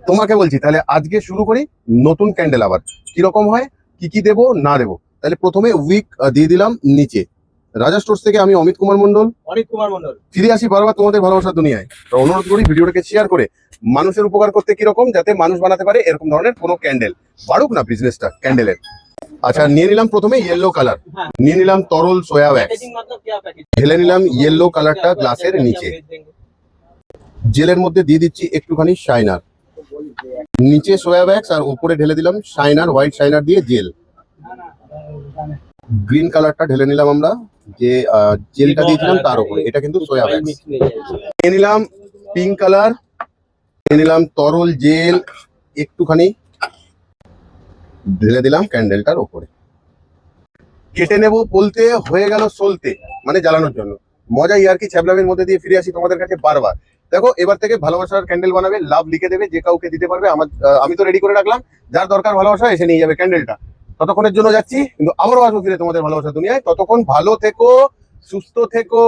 তোমাকে বলছি তাহলে আজকে শুরু করি নতুন ক্যান্ডেল। আবার কিরকম হয়, কি কি দেবো না দেবো। তাহলে প্রথমে উইক দিয়ে দিলাম নিচে। রাজা স্টোর্স থেকে আমি অমিত কুমার মন্ডল ফিরে আসি বারবার তোমাদের ভালোবাসার দুনিয়ায়। তো অনুরোধ করি ভিডিওটাকে শেয়ার করে মানুষের উপকার করতে, কিরকম যাতে মানুষ বানাতে পারে এরকম ধরনের কোনো ক্যান্ডেল, বাড়ুক না বিজনেসটা ক্যান্ডেলের। আচ্ছা, নিয়ে নিলাম প্রথমে ইয়েলো কালার, নিয়ে নিলাম তরল সোয়া ওয়্যাক্স, ঢেলে নিলাম ইয়েলো কালারটা গ্লাসের নিচে। জেলের মধ্যে দিয়ে দিচ্ছি একটুখানি শাইনার, নিচে সোয়া ওয়্যাক্স আর উপরে ঢেলে দিলাম শাইনার, হোয়াইট শাইনার দিয়ে জেল। গ্রিন কালারটা ঢেলে নিলাম আমরা, যে জেলটা দিয়েছিলাম তার উপরে, এটা কিন্তু সোয়া ওয়্যাক্স। নিয়ে নিলাম পিঙ্ক কালার, নিয়ে নিলাম তরল জেল একটুখানি, ঢেলে দিলাম ক্যান্ডেলটার উপরে। কেটে নেব বলতে হয়ে গেল সলতে, মানে জ্বালানোর জন্য। মজা ইয়ার্কি ছ্যাবলামের মধ্যে দিয়ে ফিরে আসি তোমাদের কাছে বারবার। দেখো, এবার থেকে ভালোবাসার ক্যান্ডেল বানাবে, লাভ লিখে দেবে, যে কাউকে দিতে পারবে। আমি তো রেডি করে রাখলাম, যার দরকার ভালোবাসা এসে নিয়ে যাবে ক্যান্ডেলটা। ততক্ষণের জন্য যাচ্ছি, কিন্তু আবারও আসবো ফিরে তোমাদের ভালোবাসার দুনিয়ায়। ততক্ষণ ভালো থেকো, সুস্থ থেকো।